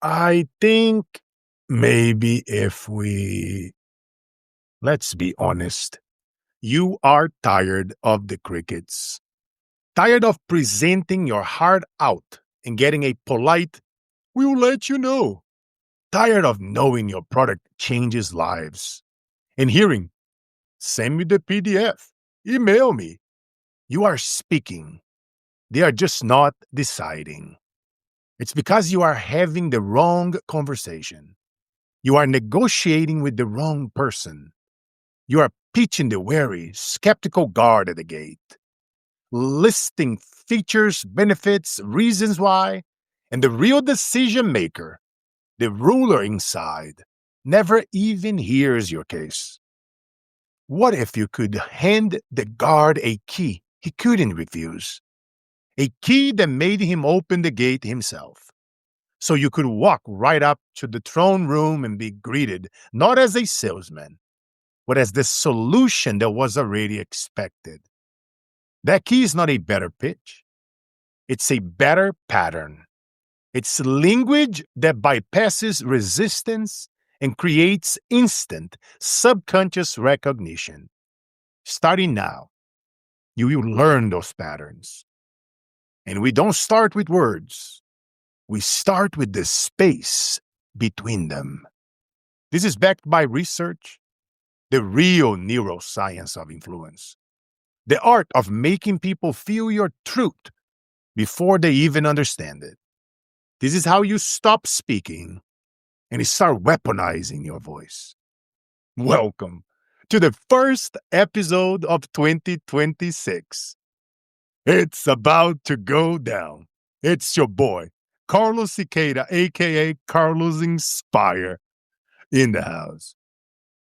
I think maybe let's be honest, you are tired of the crickets, tired of presenting your heart out and getting a polite, we'll let you know, tired of knowing your product changes lives and hearing, send me the PDF, email me. You are speaking. They are just not deciding. It's because you are having the wrong conversation. You are negotiating with the wrong person. You are pitching the wary, skeptical guard at the gate, listing features, benefits, reasons why, and the real decision maker, the ruler inside, never even hears your case. What if you could hand the guard a key he couldn't refuse? A key that made him open the gate himself. So you could walk right up to the throne room and be greeted not as a salesman, but as the solution that was already expected. That key is not a better pitch. It's a better pattern. It's language that bypasses resistance and creates instant subconscious recognition. Starting now, you will learn those patterns. And we don't start with words. We start with the space between them. This is backed by research, the real neuroscience of influence, the art of making people feel your truth before they even understand it. This is how you stop speaking and start weaponizing your voice. Welcome to the first episode of 2026. It's about to go down. It's your boy, Carlos Cicada, aka Carlos Inspire, in the house.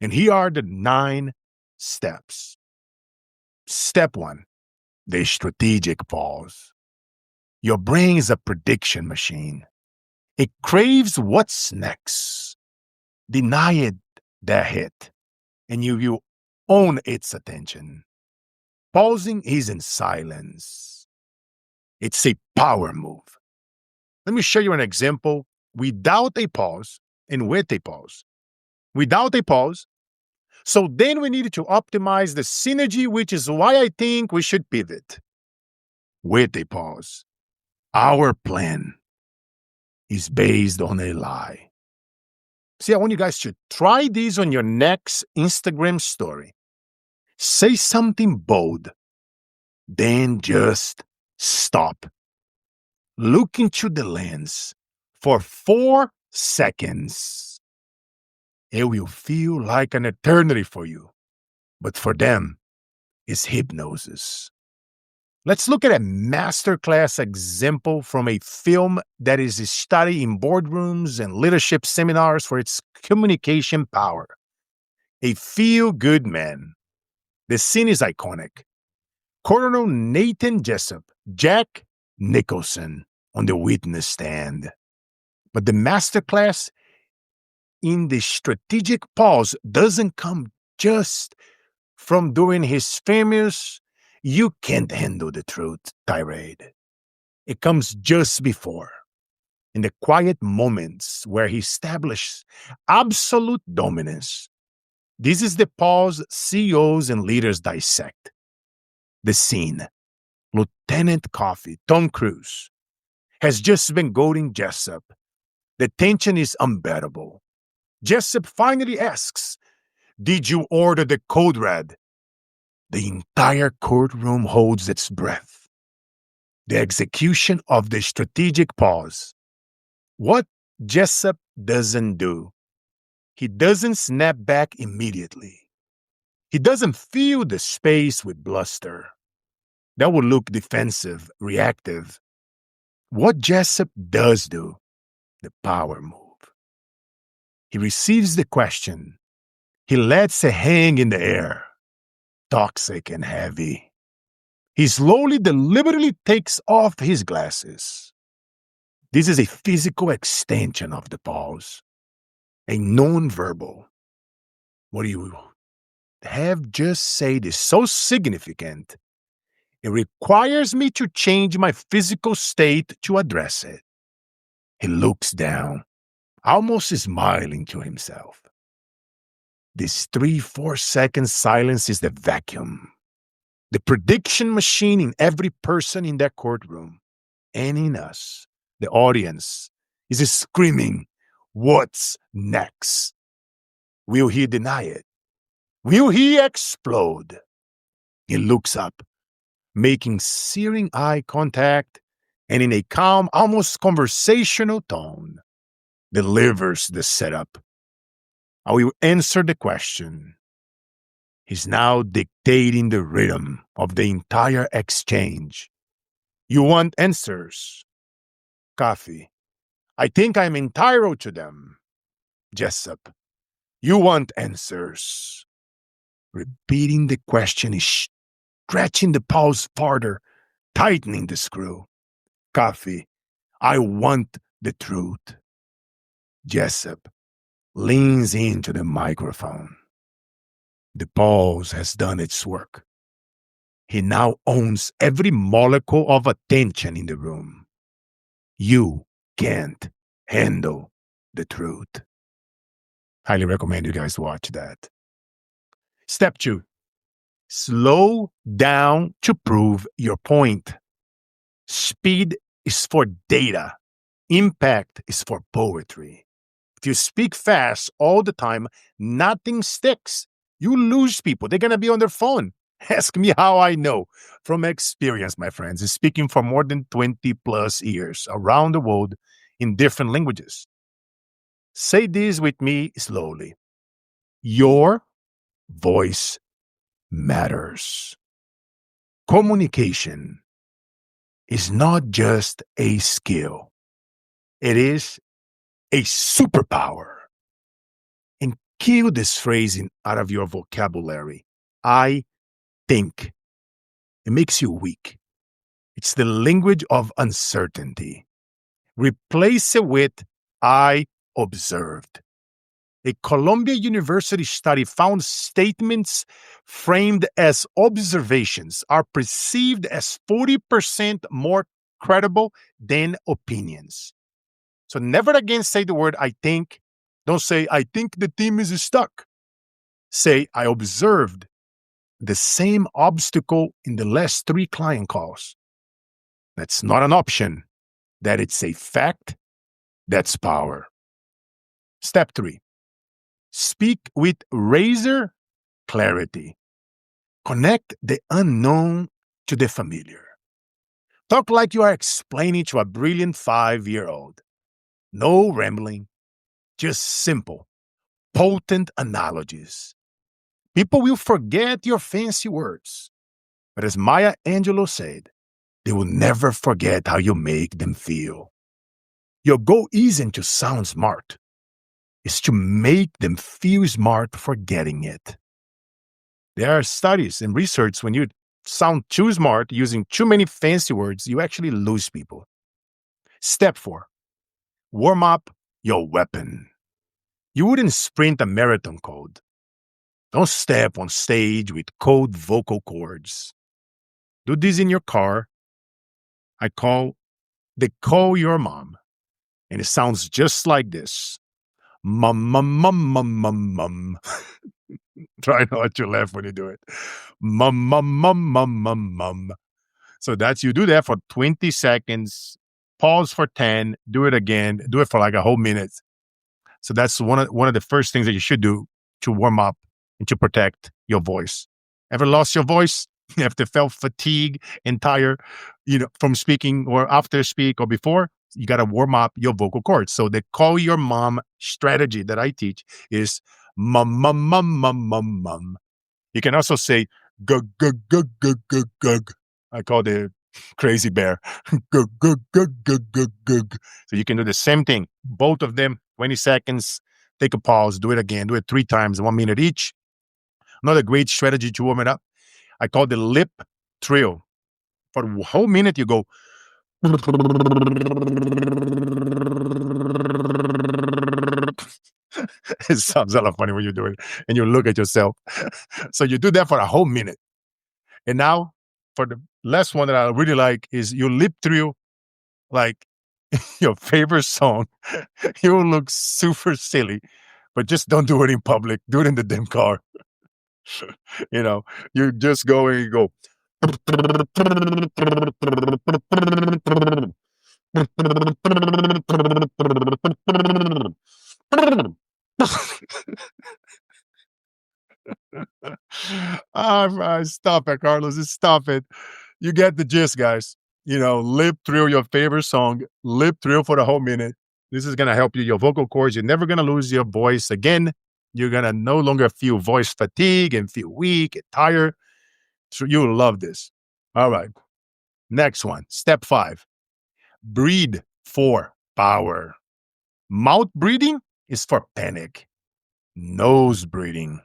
And here are the 9 steps. Step 1, the strategic pause. Your brain is a prediction machine. It craves what's next. Deny it that hit, and you will own its attention. Pausing isn't silence. It's a power move. Let me show you an example without a pause and with a pause. Without a pause, so then we needed to optimize the synergy, which is why I think we should pivot. With a pause, our plan is based on a lie. See, I want you guys to try this on your next Instagram story. Say something bold, then just stop. Look into the lens for 4 seconds. It will feel like an eternity for you, but for them, it's hypnosis. Let's look at a masterclass example from a film that is studied in boardrooms and leadership seminars for its communication power. A feel-good man. The scene is iconic. Colonel Nathan Jessup, Jack Nicholson, on the witness stand. But the masterclass in the strategic pause doesn't come just from during his famous "you can't handle the truth" tirade. It comes just before, in the quiet moments where he establishes absolute dominance. This is the pause CEOs and leaders dissect. The scene. Lieutenant Coffee, Tom Cruise, has just been goading Jessup. The tension is unbearable. Jessup finally asks, "Did you order the code red?" The entire courtroom holds its breath. The execution of the strategic pause. What Jessup doesn't do. He doesn't snap back immediately. He doesn't fill the space with bluster. That would look defensive, reactive. What Jessup does do, the power move. He receives the question. He lets it hang in the air, toxic and heavy. He slowly, deliberately takes off his glasses. This is a physical extension of the pause, a non-verbal. What you have just said is so significant. It requires me to change my physical state to address it. He looks down, almost smiling to himself. This 3-4 second silence is the vacuum, the prediction machine in every person in that courtroom and in us. The audience is screaming, "What's next?" Will he deny it? Will he explode? He looks up, making searing eye contact, and in a calm, almost conversational tone, delivers the setup. I will answer the question. He's now dictating the rhythm of the entire exchange. You want answers? Coffee. I think I'm entitled to them. Jessup. You want answers. Repeating the question is stretching the pause farther, tightening the screw. Coffee. I want the truth. Jessup leans into the microphone. The pause has done its work. He now owns every molecule of attention in the room. You can't handle the truth. Highly recommend you guys watch that. Step 2. Slow down to prove your point. Speed is for data. Impact is for poetry. If you speak fast all the time, nothing sticks. You lose people. They're going to be on their phone. Ask me how I know. From experience, my friends, speaking for more than 20 plus years around the world in different languages. Say this with me slowly. Your voice matters. Communication is not just a skill. It is a superpower. And kill this phrase out of your vocabulary. I think. It makes you weak. It's the language of uncertainty. Replace it with I observed. A Columbia University study found statements framed as observations are perceived as 40% more credible than opinions. So never again say the word I think. Don't say I think the team is stuck. Say I observed the same obstacle in the last 3 client calls. That's not an option. That it's a fact. That's power. Step 3. Speak with razor clarity. Connect the unknown to the familiar. Talk like you are explaining to a brilliant 5-year-old. No rambling, just simple, potent analogies. People will forget your fancy words. But as Maya Angelou said, they will never forget how you make them feel. Your goal isn't to sound smart. It's to make them feel smart for getting it. There are studies and research when you sound too smart using too many fancy words, you actually lose people. Step 4. Warm up your weapon. You wouldn't sprint a marathon code. Don't step on stage with cold vocal cords. Do this in your car. They call your mom. And it sounds just like this. Mum, mum, mum, mum, mum, mum. Try not to laugh when you do it. Mum, mum, mum, mum, mum, mum. So you do that for 20 seconds, pause for 10, do it again, do it for like a whole minute. So that's one of the first things that you should do to warm up and to protect your voice. Ever lost your voice? You have to felt fatigue and tired, from speaking or after speak or before. You got to warm up your vocal cords. So the call your mom strategy that I teach is mum, mum, mum, mum, mum, mum. You can also say gug, gug, gug, gug, gug, gug. I call the crazy bear. Gug, gug, gug, gug, gug, gug. So you can do the same thing. Both of them, 20 seconds. Take a pause. Do it again. Do it 3 times, 1 minute each. Another great strategy to warm it up. I call the lip trill. For the whole minute, you go. It sounds a lot funny when you do it and you look at yourself. So you do that for a whole minute. And now, for the last one that I really like is your lip trill, like your favorite song, you will look super silly, but just don't do it in public. Do it in the damn car. You know, you just go and you go. Stop it, Carlos. Just stop it. You get the gist, guys. Lip through your favorite song, lip through for the whole minute. This is going to help you, your vocal cords. You're never going to lose your voice again. You're going to no longer feel voice fatigue and feel weak and tired. So you'll love this. All right. Next one. Step 5. Breathe for power. Mouth breathing is for panic. Nose breathing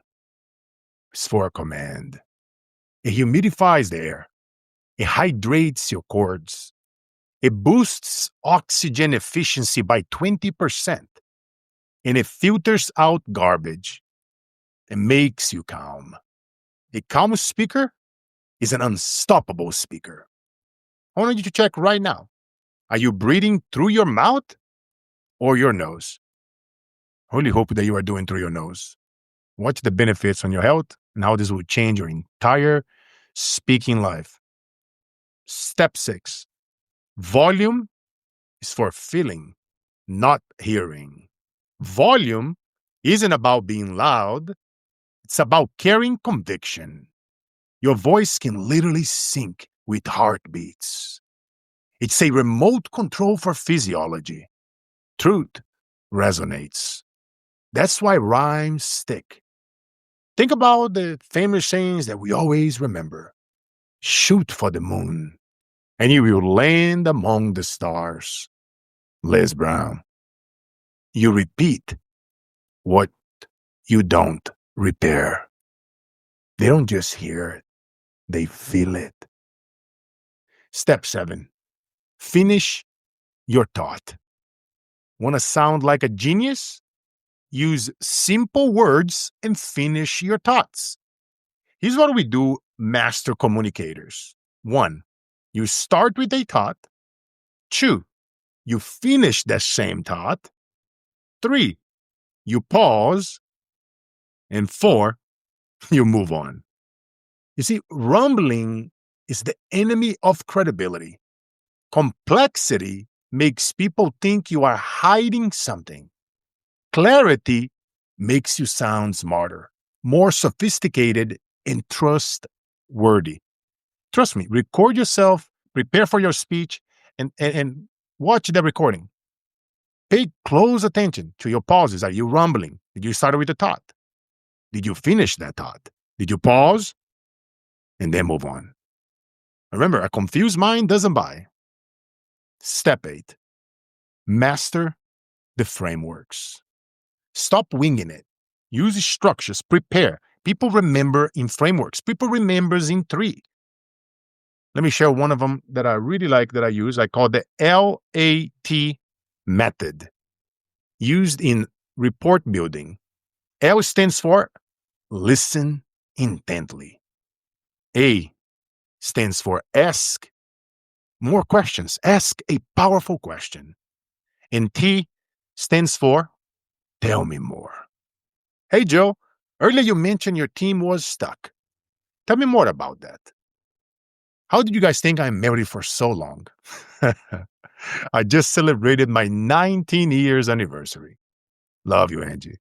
is for command. It humidifies the air. It hydrates your cords. It boosts oxygen efficiency by 20%. And it filters out garbage. It makes you calm. A calm speaker is an unstoppable speaker. I want you to check right now. Are you breathing through your mouth or your nose? I really hope that you are doing through your nose. Watch the benefits on your health and how this will change your entire speaking life. Step 6. Volume is for feeling, not hearing. Volume isn't about being loud. It's about carrying conviction. Your voice can literally sync with heartbeats. It's a remote control for physiology. Truth resonates. That's why rhymes stick. Think about the famous sayings that we always remember. Shoot for the moon, and you will land among the stars. Les Brown. You repeat what you don't repair. They don't just hear it, they feel it. Step 7. Finish your thought. Want to sound like a genius? Use simple words and finish your thoughts. Here's what we do, master communicators. 1, you start with a thought. 2, you finish that same thought. 3, you pause. And 4, you move on. You see, rumbling is the enemy of credibility. Complexity makes people think you are hiding something. Clarity makes you sound smarter, more sophisticated, and trustworthy. Trust me, record yourself, prepare for your speech, and watch the recording. Pay close attention to your pauses. Are you rumbling? Did you start with a thought? Did you finish that thought? Did you pause? And then move on. Remember, a confused mind doesn't buy. Step 8. Master the frameworks. Stop winging it. Use structures. Prepare. People remember in frameworks. People remembers in 3. Let me share one of them that I really like that I use. I call the LAT method. Used in report building. L stands for listen intently. A stands for ask more questions. Ask a powerful question. And T stands for tell me more. Hey, Joe, earlier you mentioned your team was stuck. Tell me more about that. How did you guys think I'm married for so long? I just celebrated my 19 years anniversary. Love you, Angie.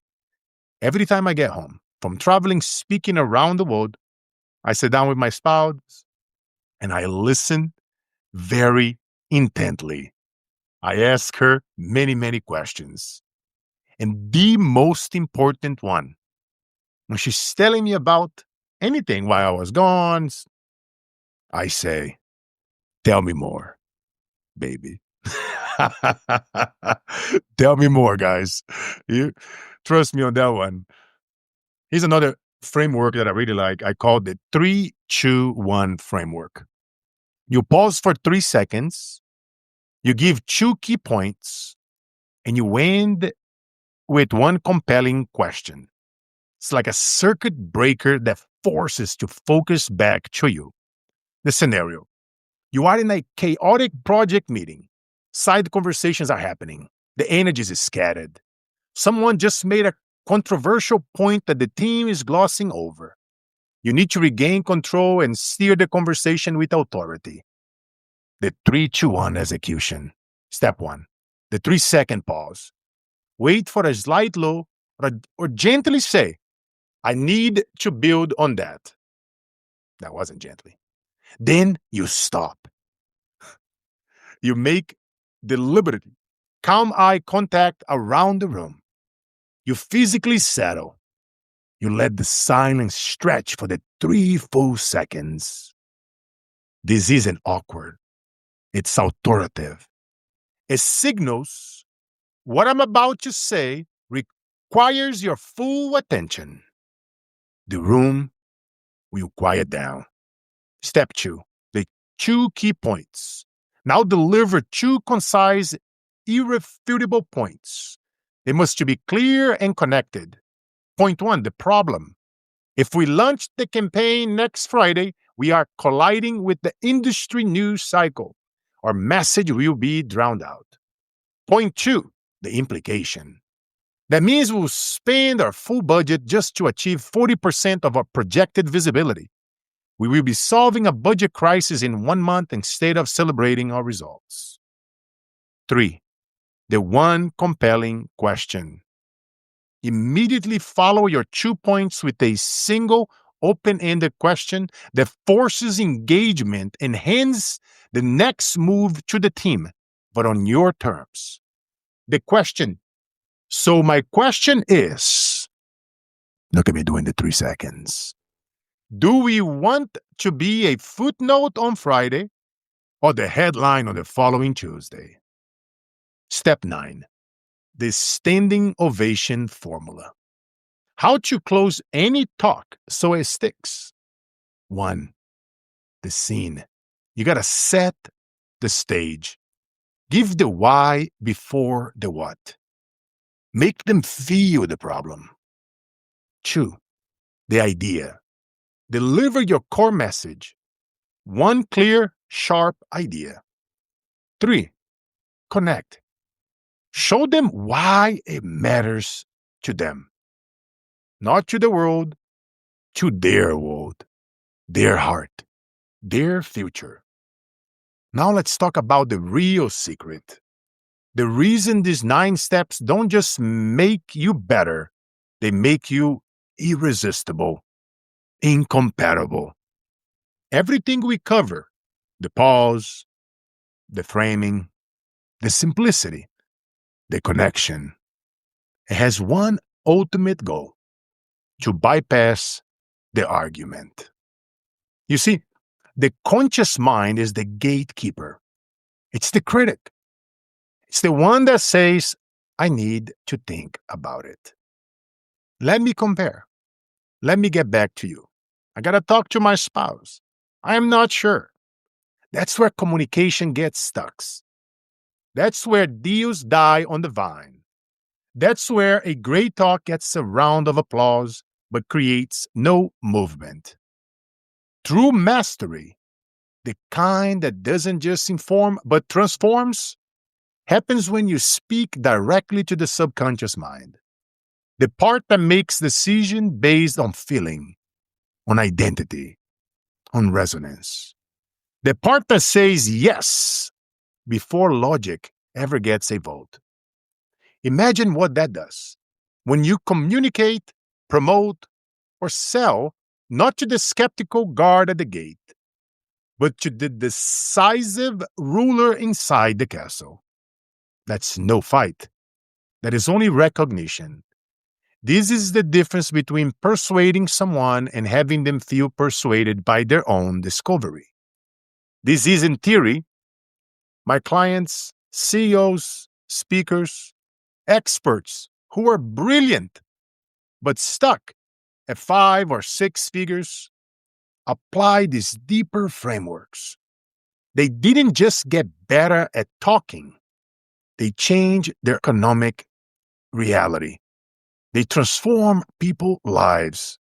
Every time I get home from traveling, speaking around the world, I sit down with my spouse and I listen very intently. I ask her many, many questions. And the most important one, when she's telling me about anything while I was gone, I say, tell me more, baby. Tell me more, guys. You trust me on that one. Here's another framework that I really like. I call the 3-2-1 framework. You pause for 3 seconds, you give 2 key points, and you end with one compelling question. It's like a circuit breaker that forces to focus back to you. The scenario. You are in a chaotic project meeting. Side conversations are happening. The energy is scattered. Someone just made a controversial point that the team is glossing over. You need to regain control and steer the conversation with authority. The 3-2-1 execution. Step 1. The 3-second pause. Wait for a slight low or gently say, I need to build on that. That wasn't gently. Then you stop. You make deliberate, calm eye contact around the room. You physically settle. You let the silence stretch for the 3 full seconds. This isn't awkward. It's authoritative. It signals what I'm about to say requires your full attention. The room will quiet down. Step 2, the 2 key points. Now deliver 2 concise, irrefutable points. They must be clear and connected. Point 1, the problem. If we launch the campaign next Friday, we are colliding with the industry news cycle. Our message will be drowned out. Point 2, the implication. That means we'll spend our full budget just to achieve 40% of our projected visibility. We will be solving a budget crisis in 1 month instead of celebrating our results. 3, the 1 compelling question. Immediately follow your 2 points with a single open-ended question that forces engagement and hands the next move to the team, but on your terms. The question. So my question is, look at me doing the 3 seconds. Do we want to be a footnote on Friday or the headline on the following Tuesday? Step 9, the standing ovation formula. How to close any talk so it sticks. 1, the scene. You got to set the stage. Give the why before the what. Make them feel the problem. 2, the idea. Deliver your core message. 1 clear, sharp idea. 3, connect. Show them why it matters to them. Not to the world, to their world, their heart, their future. Now let's talk about the real secret. The reason these 9 steps don't just make you better, they make you irresistible, incomparable. Everything we cover, the pause, the framing, the simplicity, the connection, it has one ultimate goal: to bypass the argument. You see, the conscious mind is the gatekeeper. It's the critic. It's the one that says, I need to think about it. Let me compare. Let me get back to you. I got to talk to my spouse. I am not sure. That's where communication gets stuck. That's where deals die on the vine. That's where a great talk gets a round of applause but creates no movement. True mastery, the kind that doesn't just inform but transforms, happens when you speak directly to the subconscious mind. The part that makes decisions based on feeling, on identity, on resonance. The part that says yes before logic ever gets a vote. Imagine what that does. When you communicate, promote, or sell, not to the skeptical guard at the gate, but to the decisive ruler inside the castle. That's no fight. That is only recognition. This is the difference between persuading someone and having them feel persuaded by their own discovery. This isn't theory. My clients, CEOs, speakers, experts who are brilliant but stuck at 5 or 6 figures apply these deeper frameworks. They didn't just get better at talking. They changed their economic reality. They transform people's lives.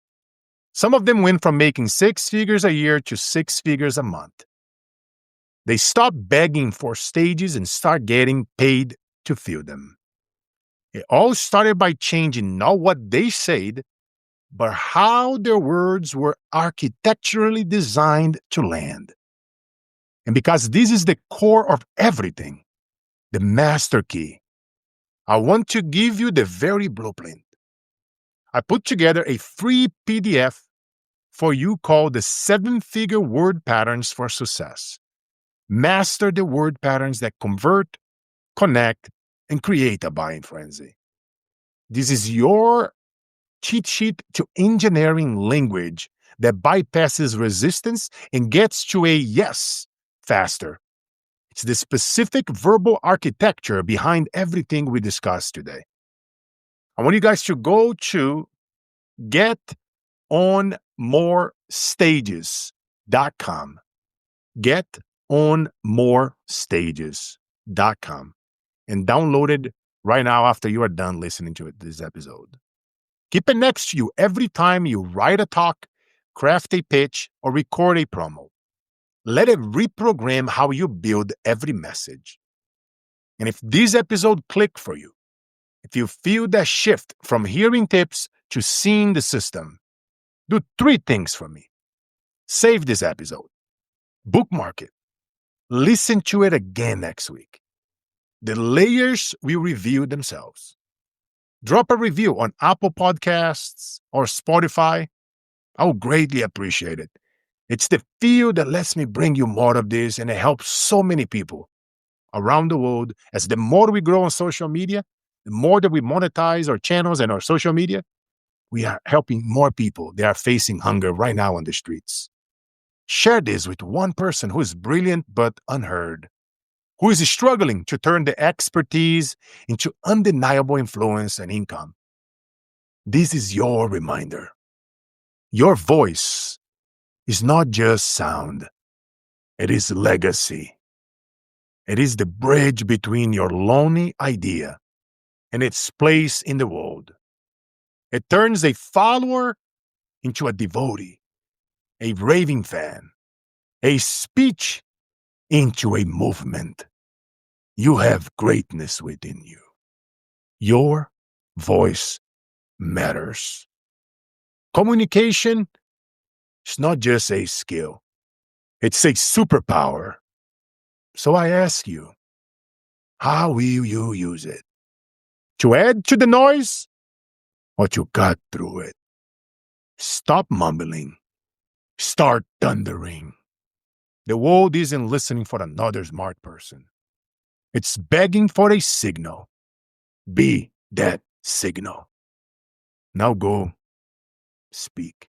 Some of them went from making 6 figures a year to 6 figures a month. They stop begging for stages and start getting paid to fill them. It all started by changing not what they said, but how their words were architecturally designed to land. And because this is the core of everything, the master key, I want to give you the very blueprint. I put together a free PDF for you called the 7-Figure Word Patterns for Success. Master the word patterns that convert, connect, and create a buying frenzy. This is your cheat sheet to engineering language that bypasses resistance and gets to a yes faster. It's the specific verbal architecture behind everything we discussed today. I want you guys to go to getonmorestages.com. Getonmorestages.com and download it right now after you are done listening to this episode. Keep it next to you every time you write a talk, craft a pitch, or record a promo. Let it reprogram how you build every message. And if this episode clicked for you, if you feel that shift from hearing tips to seeing the system, do 3 things for me. Save this episode. Bookmark it. Listen to it again next week. The layers will reveal themselves. Drop a review on Apple Podcasts or Spotify. I would greatly appreciate it. It's the feel that lets me bring you more of this, and it helps so many people around the world. As the more we grow on social media, the more that we monetize our channels and our social media, we are helping more people that are facing hunger right now on the streets. Share this with one person who is brilliant but unheard, who is struggling to turn the expertise into undeniable influence and income. This is your reminder. Your voice is not just sound. It is legacy. It is the bridge between your lonely idea and its place in the world. It turns a follower into a devotee, a raving fan, a speech into a movement. You have greatness within you. Your voice matters. Communication is not just a skill. It's a superpower. So I ask you, how will you use it? To add to the noise or to cut through it? Stop mumbling. Start thundering. The world isn't listening for another smart person. It's begging for a signal. Be that signal. Now go speak.